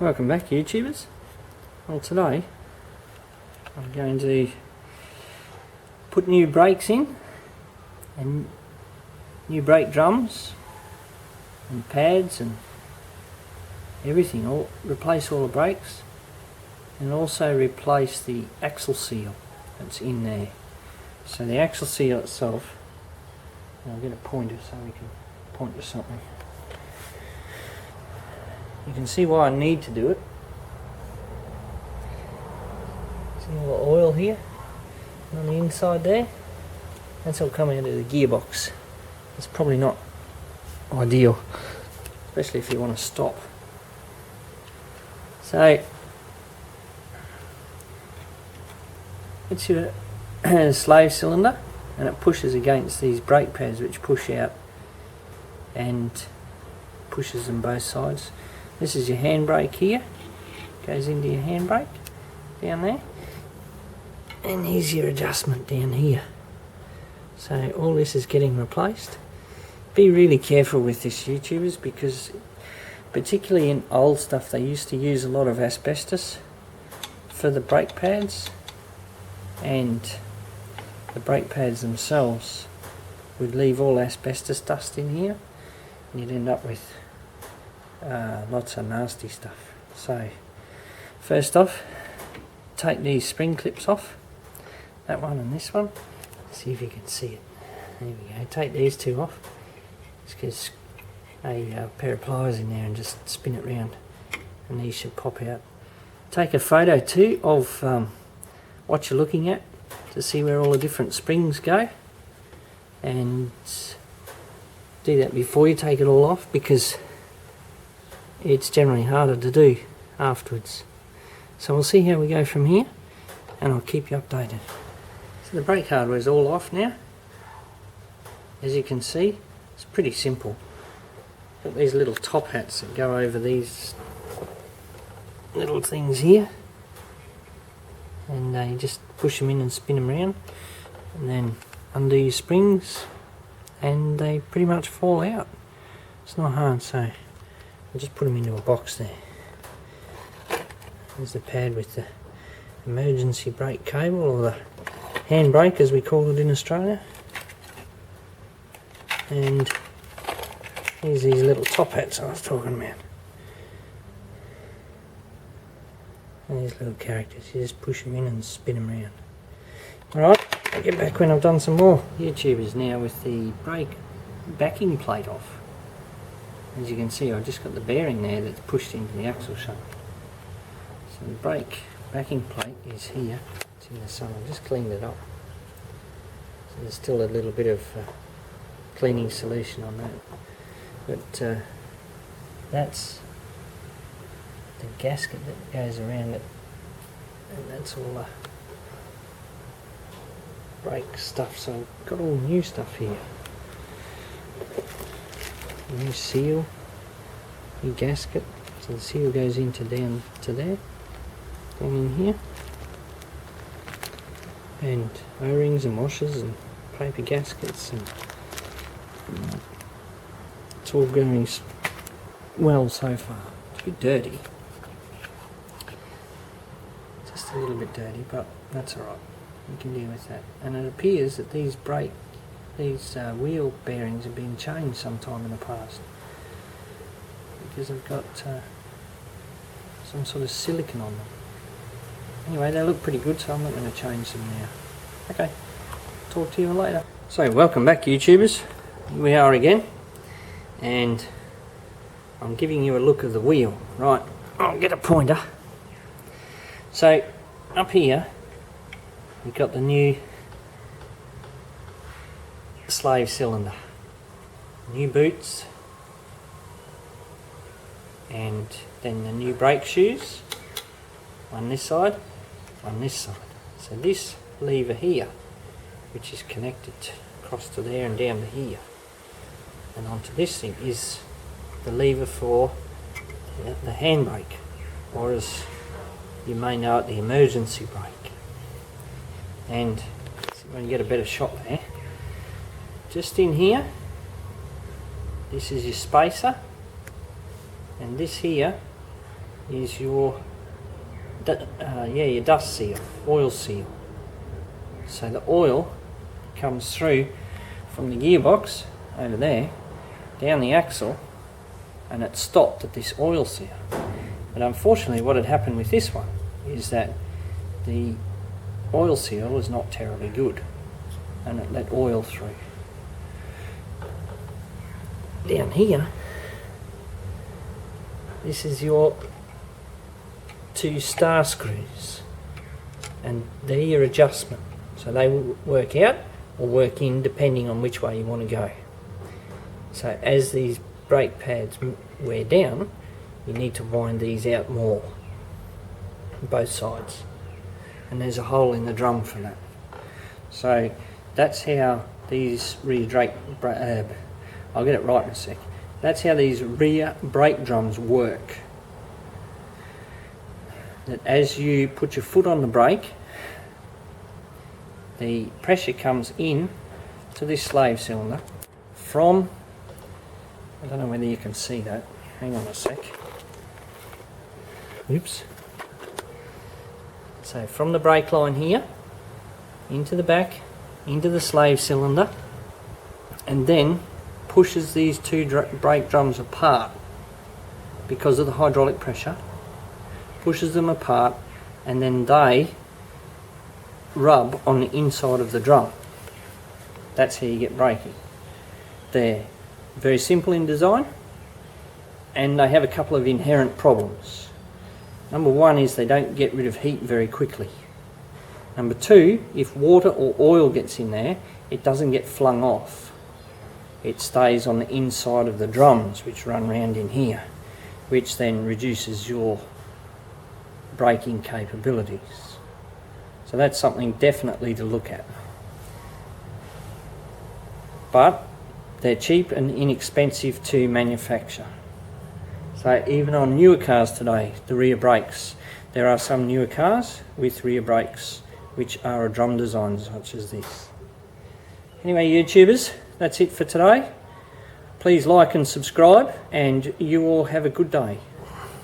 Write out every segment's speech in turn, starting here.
Welcome back, YouTubers. Well, today I'm going to put new brakes in and new brake drums and pads and everything. Replace all the brakes and also replace the axle seal that's in there. So the axle seal itself, and I'll get a pointer so we can point to something. You can see why I need to do it. See all the oil here on the inside there? That's all coming out of the gearbox. It's probably not ideal, especially if you want to stop. So it's your slave cylinder, and it pushes against these brake pads which push out and pushes them both sides. This is your handbrake here, goes into your handbrake down there, and here's your adjustment down here. So all this is getting replaced. Be really careful with this, YouTubers, because particularly in old stuff they used to use a lot of asbestos for the brake pads, and the brake pads themselves would leave all asbestos dust in here, and you'd end up with lots of nasty stuff. So first off, take these spring clips off, that one and this one. See if you can see it. There we go. Take these two off. Just get a pair of pliers in there and just spin it round, and these should pop out. Take a photo too of what you're looking at to see where all the different springs go, and do that before you take it all off, because it's generally harder to do afterwards. So we'll see how we go from here, and I'll keep you updated. So the brake hardware is all off now. As you can see, it's pretty simple. Got these little top hats that go over these little things here, and you just push them in and spin them around, and then undo your springs, and they pretty much fall out. It's not hard, so I'll just put them into a box there. There's the pad with the emergency brake cable, or the handbrake as we call it in Australia. And here's these little top hats I was talking about. And these little characters, you just push them in and spin them around. Alright, I'll get back when I've done some more. YouTubers, now with the brake backing plate off. As you can see, I've just got the bearing there that's pushed into the axle shaft. So the brake backing plate is here. It's in the sun. I've just cleaned it up. So there's still a little bit of cleaning solution on that. But that's the gasket that goes around it. And that's all the brake stuff. So I've got all new stuff here. New seal, new gasket, so the seal goes into down to there, down in here, and O-rings and washers and paper gaskets, and it's all going well so far. It's a bit dirty, just a little bit dirty, but that's alright, we can deal with that. And it appears that these wheel bearings have been changed sometime in the past, because they've got some sort of silicone on them. Anyway, they look pretty good, so I'm not going to change them now. Okay, talk to you later. So welcome back, YouTubers. Here we are again, and I'm giving you a look of the wheel. Right, I'll get a pointer. So up here we've got the new slave cylinder, new boots, and then the new brake shoes on this side, on this side. So this lever here, which is connected across to there and down to here, and onto this thing, is the lever for the handbrake, or as you may know it, the emergency brake. And see if I can get a better shot there. Just in here, this is your spacer, and this here is your your dust seal, oil seal. So the oil comes through from the gearbox over there down the axle, and it stopped at this oil seal. But unfortunately what had happened with this one is that the oil seal was not terribly good and it let oil through. Down here, this is your 2 star screws, and they're your adjustment. So they will work out or work in depending on which way you want to go. So as these brake pads wear down, you need to wind these out more, both sides. And there's a hole in the drum for that. So that's how these rear brake, I'll get it right in a sec. That's how these rear brake drums work. That as you put your foot on the brake, the pressure comes in to this slave cylinder from, I don't know whether you can see that, hang on a sec. Oops. So from the brake line here, into the back, into the slave cylinder, and then pushes these 2 brake drums apart because of the hydraulic pressure, pushes them apart, and then they rub on the inside of the drum. That's how you get braking. They're very simple in design, and they have a couple of inherent problems. Number 1 is they don't get rid of heat very quickly. Number 2, if water or oil gets in there, it doesn't get flung off. It stays on the inside of the drums, which run round in here, which then reduces your braking capabilities. So that's something definitely to look at. But they're cheap and inexpensive to manufacture. So even on newer cars today, the rear brakes, there are some newer cars with rear brakes which are a drum design such as this. Anyway, YouTubers, that's it for today. Please like and subscribe, and you all have a good day.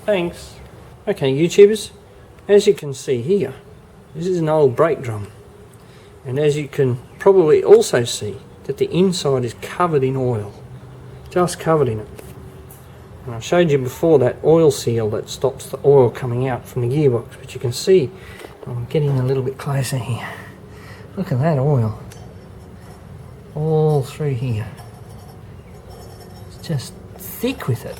Thanks. Okay, YouTubers, as you can see here, this is an old brake drum, and as you can probably also see that the inside is covered in oil, just covered in it. And I showed you before that oil seal that stops the oil coming out from the gearbox, but you can see, I'm getting a little bit closer here. Look at that oil, all through here. It's just thick with it.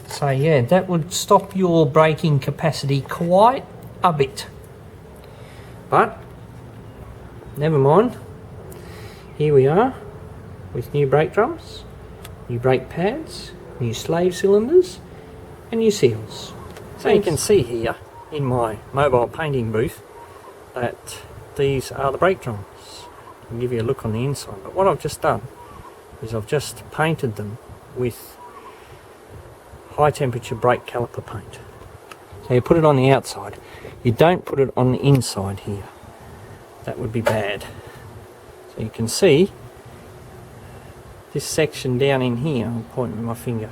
So yeah, that would stop your braking capacity quite a bit. But never mind. Here we are with new brake drums, new brake pads, new slave cylinders, and new seals. So you can see here in my mobile painting booth that these are the brake drums. I'll give you a look on the inside. But what I've just done is I've just painted them with high temperature brake caliper paint. So you put it on the outside. You don't put it on the inside here. That would be bad. So you can see this section down in here, I'll point with my finger,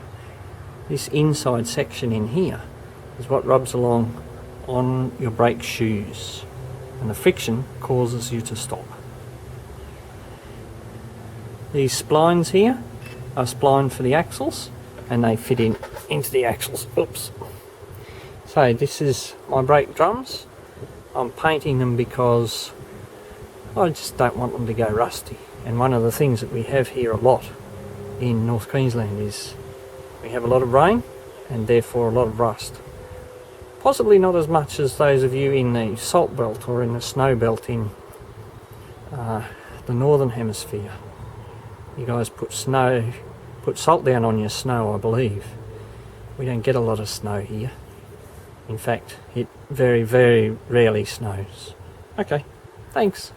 this inside section in here is what rubs along on your brake shoes, and the friction causes you to stop. These splines here are splined for the axles, and they fit into the axles. Oops. So this is my brake drums. I'm painting them because I just don't want them to go rusty. And one of the things that we have here a lot in North Queensland is we have a lot of rain and therefore a lot of rust. Possibly not as much as those of you in the salt belt or in the snow belt in the northern hemisphere. You guys put salt down on your snow, I believe. We don't get a lot of snow here. In fact, it very, very rarely snows. Okay, thanks.